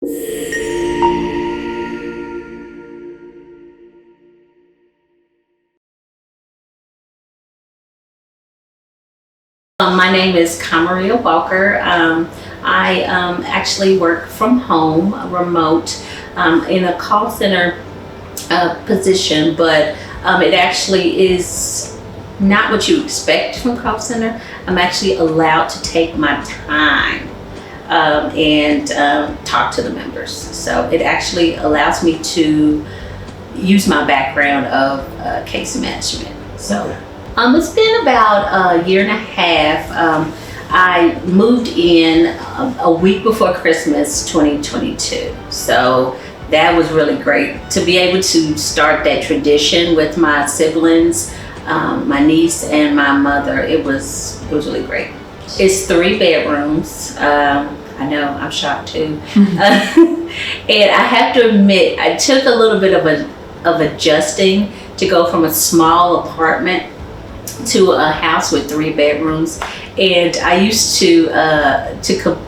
My name is Kamaria Walker. I actually work from home, remote, in a call center position, but it actually is not what you expect from call center. I'm actually allowed to take my time and talk to the members. So it actually allows me to use my background of case management. So it's been about a year and a half. I moved in a week before Christmas 2022. So that was really great to be able to start that tradition with my siblings, my niece and my mother. It was really great. It's 3 bedrooms. I know, I'm shocked too. And I have to admit, I took a little bit of adjusting to go from a small apartment to a house with 3 bedrooms. And I used to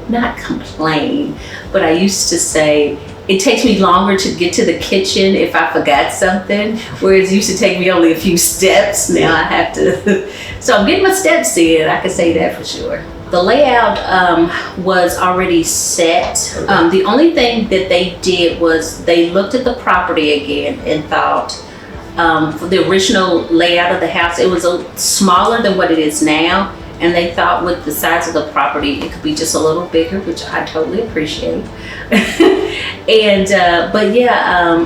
not complain, but I used to say, it takes me longer to get to the kitchen if I forgot something, whereas it used to take me only a few steps. Now I have to, so I'm getting my steps in, I can say that for sure. The layout was already set. The only thing that they did was they looked at the property again and thought, for the original layout of the house, it was smaller than what it is now. And they thought with the size of the property, it could be just a little bigger, which I totally appreciate. And, but yeah,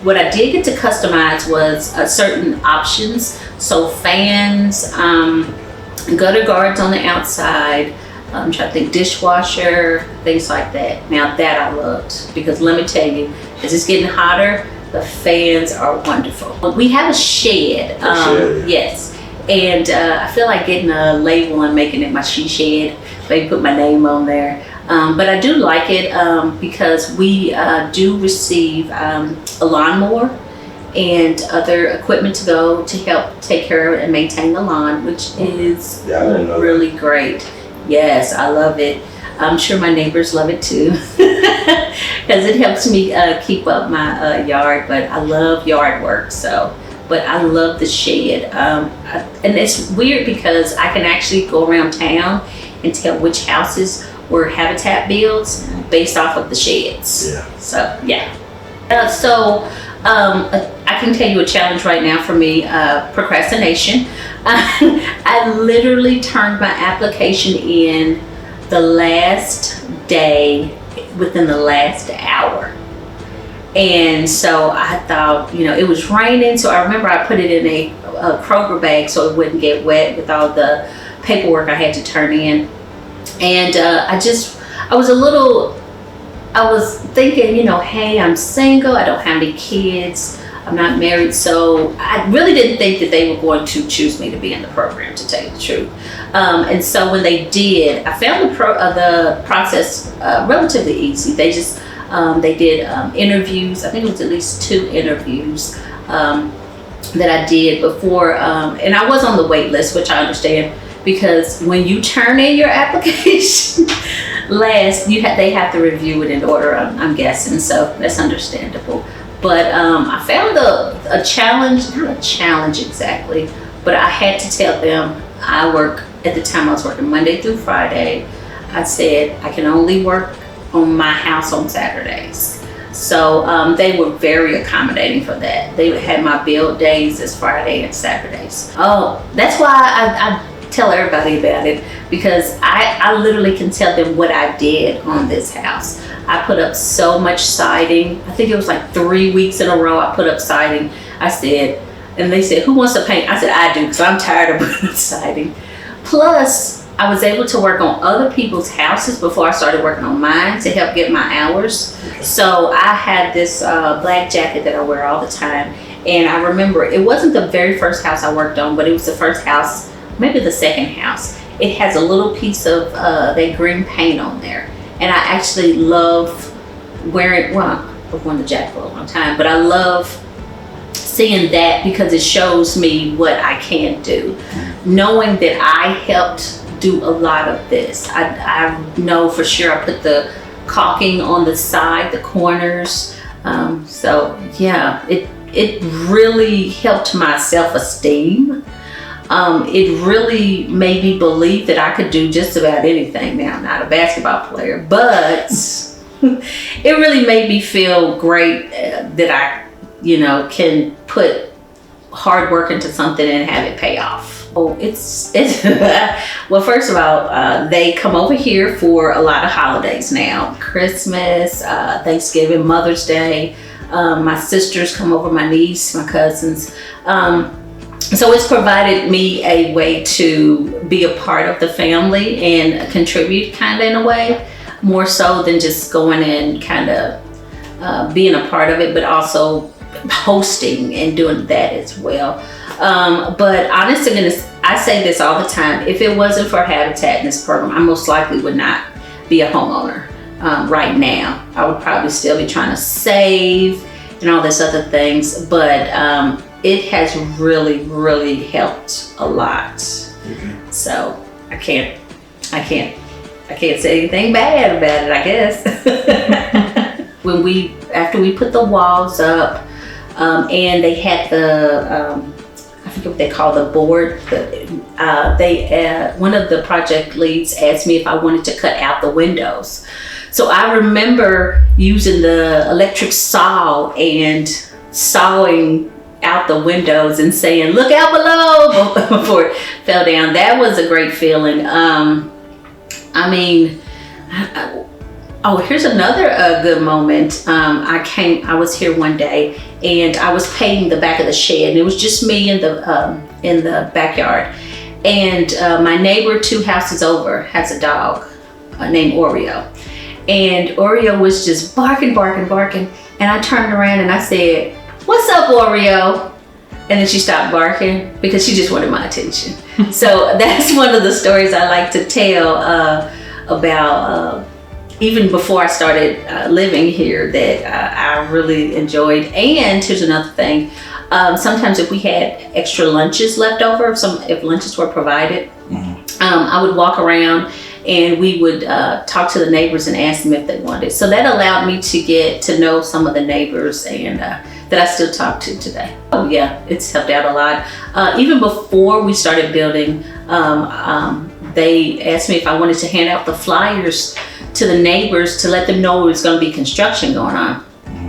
what I did get to customize was certain options. So fans, gutter guards on the outside, I'm trying to think, dishwasher, things like that. Now that I loved, because let me tell you, as it's getting hotter, the fans are wonderful. We have a shed, yes. And I feel like getting a label and making it my she shed, maybe put my name on there. But I do like it because we do receive a lawnmower and other equipment to go to help take care of and maintain the lawn, which is really great. Yes, I love it. I'm sure my neighbors love it too, because it helps me keep up my yard. But I love yard work, so. But I love the shed. And it's weird because I can actually go around town and tell which houses were Habitat builds based off of the sheds. Yeah. So, yeah. I can tell you a challenge right now for me, procrastination. I literally turned my application in the last day within the last hour. And so I thought, it was raining. So I remember I put it in a Kroger bag so it wouldn't get wet with all the paperwork I had to turn in. And I was thinking, hey, I'm single. I don't have any kids. I'm not married. So I really didn't think that they were going to choose me to be in the program, to tell you the truth. And so when they did, I found the process relatively easy. They did interviews. I think it was at least 2 interviews that I did before, and I was on the wait list, which I understand, because when you turn in your application last, they have to review it in order, I'm guessing, so that's understandable. But I found a challenge, not a challenge exactly, but I had to tell them at the time I was working Monday through Friday. I said I can only work on my house on Saturdays. So they were very accommodating for that. They had my build days as Friday and Saturdays. Oh, that's why I tell everybody about it, because I literally can tell them what I did on this house. I put up so much siding. I think it was like 3 weeks in a row I put up siding. And they said, who wants to paint? I said, I do, because I'm tired of putting up siding. Plus, I was able to work on other people's houses before I started working on mine to help get my hours. So I had this black jacket that I wear all the time. And I remember it wasn't the very first house I worked on, but it was the first house, maybe the second house. It has a little piece of that green paint on there. And I actually love wearing, I've worn the jacket for a long time, but I love seeing that because it shows me what I can do. Knowing that I helped do a lot of this. I know for sure I put the caulking on the side, the corners. So yeah, it really helped my self-esteem. It really made me believe that I could do just about anything. Now, I'm not a basketball player, but it really made me feel great that I, can put hard work into something and have it pay off. Oh, it's well, first of all, they come over here for a lot of holidays now. Christmas, Thanksgiving, Mother's Day. My sisters come over, my niece, my cousins. So it's provided me a way to be a part of the family and contribute kind of in a way, more so than just going and kind of being a part of it, but also hosting and doing that as well. But honestly, I say this all the time. If it wasn't for Habitat in this program, I most likely would not be a homeowner right now. I would probably still be trying to save and all this other things, but it has really, really helped a lot. Mm-hmm. So I can't say anything bad about it, I guess. After we put the walls up, and they had the, I forget what they call the board. One of the project leads asked me if I wanted to cut out the windows. So I remember using the electric saw and sawing out the windows and saying, "Look out below," before it fell down. That was a great feeling. Here's another good moment. I was here one day and I was painting the back of the shed, and it was just me in the backyard. And my neighbor 2 houses over has a dog named Oreo. And Oreo was just barking. And I turned around and I said, "What's up, Oreo?" And then she stopped barking because she just wanted my attention. So that's one of the stories I like to tell about even before I started living here that I really enjoyed. And here's another thing. Sometimes if we had extra lunches left over, if lunches were provided, I would walk around and we would talk to the neighbors and ask them if they wanted. So that allowed me to get to know some of the neighbors and that I still talk to today. Oh yeah, it's helped out a lot. Even before we started building, they asked me if I wanted to hand out the flyers to the neighbors to let them know there was going to be construction going on.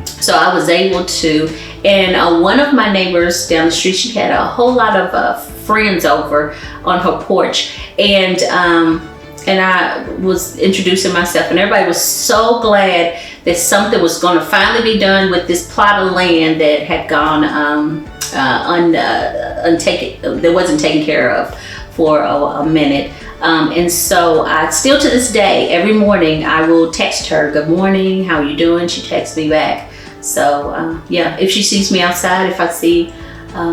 So I was able to, and one of my neighbors down the street, she had a whole lot of friends over on her porch, and I was introducing myself, and everybody was so glad that something was going to finally be done with this plot of land that had gone that wasn't taken care of for a minute. And so I still to this day, every morning I will text her, "Good morning, how are you doing?" She texts me back. So yeah, if she sees me outside, if I see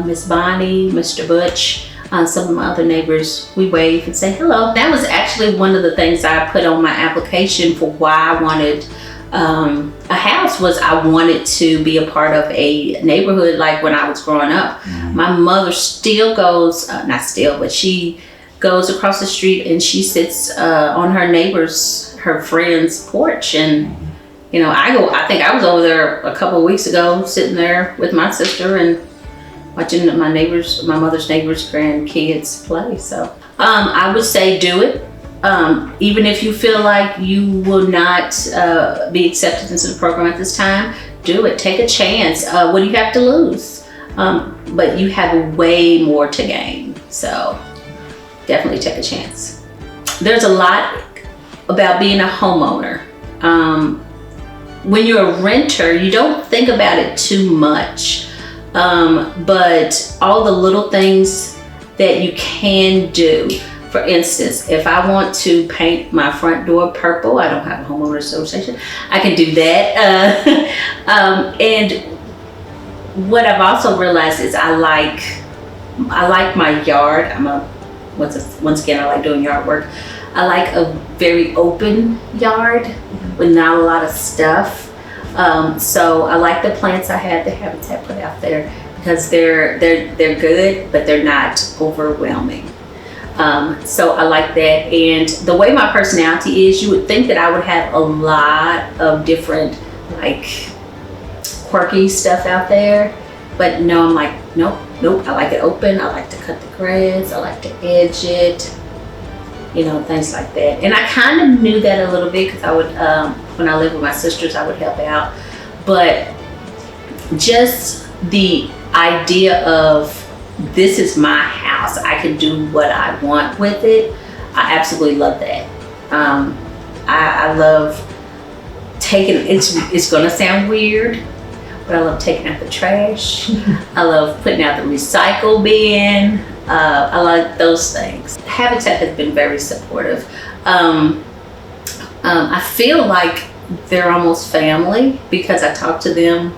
Miss Bonnie, Mr. Butch, some of my other neighbors, we wave and say hello. That was actually one of the things I put on my application for why I wanted a house, was I wanted to be a part of a neighborhood like when I was growing up. My mother still goes, not still, but she goes across the street and she sits on her friend's porch, and I think I was over there a couple of weeks ago sitting there with my sister and watching my mother's neighbors' grandkids play. So I would say do it. Even if you feel like you will not be accepted into the program at this time, do it. Take a chance. What do you have to lose? But you have way more to gain. So definitely take a chance. There's a lot about being a homeowner. When you're a renter, you don't think about it too much. But all the little things that you can do. For instance, if I want to paint my front door purple, I don't have a homeowner association, I can do that. And what I've also realized is I like my yard. Once again, I like doing yard work. I like a very open yard with not a lot of stuff. So I like the plants I had the Habitat put out there because they're good, but they're not overwhelming. So I like that. And the way my personality is, you would think that I would have a lot of different like quirky stuff out there, but no, I'm like, nope. I like it open. I like to cut the grass. I like to edge it, things like that. And I kind of knew that a little bit because I would, when I lived with my sisters, I would help out. But just the idea of this is my house, I can do what I want with it, I absolutely love that. I love taking, it's gonna sound weird, but I love taking out the trash. I love putting out the recycle bin. I like those things. Habitat has been very supportive. I feel like they're almost family because I talk to them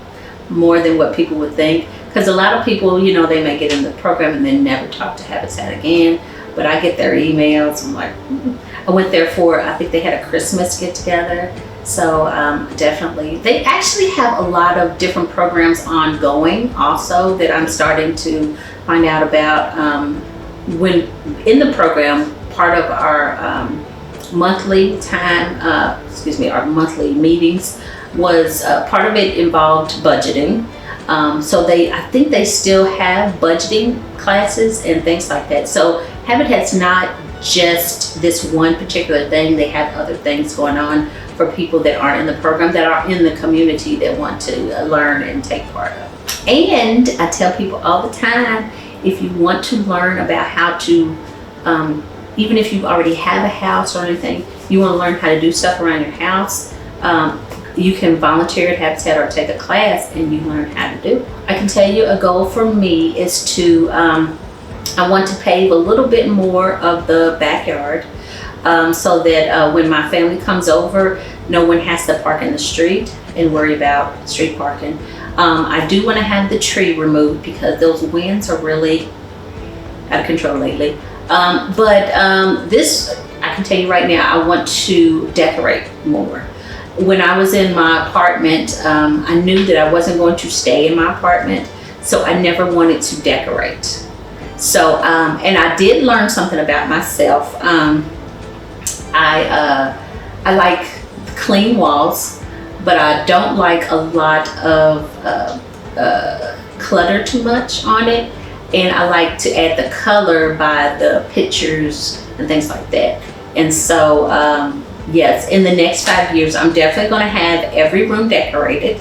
more than what people would think. Because a lot of people, they may get in the program and then never talk to Habitat again. But I get their emails. I'm like, I went there for, I think they had a Christmas get together. So definitely, they actually have a lot of different programs ongoing also that I'm starting to find out about. When in the program, part of our monthly our monthly meetings was part of it involved budgeting. So I think they still have budgeting classes and things like that. So Habitat's not just this one particular thing. They have other things going on for people that aren't in the program, that are in the community that want to learn and take part of. And I tell people all the time, if you want to learn about how to, even if you already have a house or anything, you want to learn how to do stuff around your house, you can volunteer at Habitat or take a class and you learn how to do it. I can tell you a goal for me is to, I want to pave a little bit more of the backyard so that when my family comes over, no one has to park in the street and worry about street parking. I do want to have the tree removed because those winds are really out of control lately. But this, I can tell you right now, I want to decorate more. When I was in my apartment, I knew that I wasn't going to stay in my apartment, so I never wanted to decorate. So, and I did learn something about myself. I like clean walls, but I don't like a lot of clutter too much on it. And I like to add the color by the pictures and things like that. And so, yes, in the next 5 years, I'm definitely going to have every room decorated.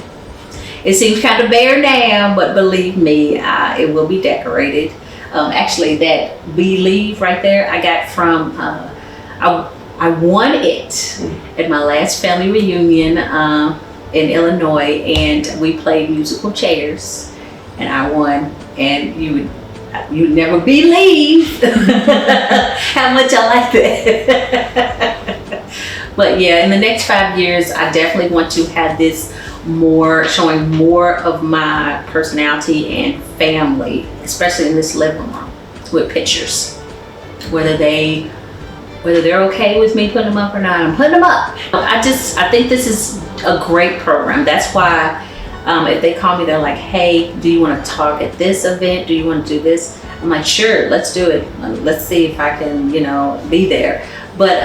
It seems kind of bare now, but believe me, it will be decorated. Actually, that Believe right there, I got from, I won it at my last family reunion in Illinois, and we played musical chairs, and I won. And you'd never believe how much I like that. But yeah, in the next 5 years, I definitely want to have this showing more of my personality and family, especially in this living room with pictures. Whether they're okay with me putting them up or not, I'm putting them up. I think this is a great program. That's why if they call me, they're like, hey, do you want to talk at this event? Do you want to do this? I'm like, sure, let's do it. Let's see if I can, be there. But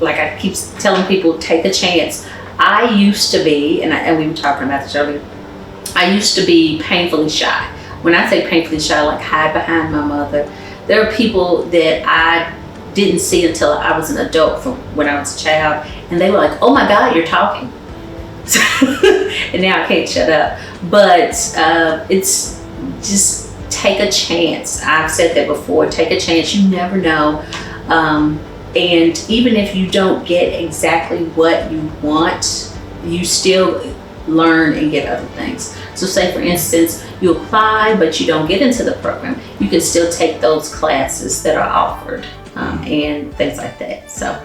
like I keep telling people, take a chance. I used to be, and we were talking about this earlier, I used to be painfully shy. When I say painfully shy, like hide behind my mother. There are people that I didn't see until I was an adult from when I was a child, and they were like, oh my God, you're talking. And now I can't shut up. But it's just take a chance. I've said that before, take a chance. You never know. And even if you don't get exactly what you want, you still learn and get other things. So say for instance, you apply but you don't get into the program, you can still take those classes that are offered and things like that. So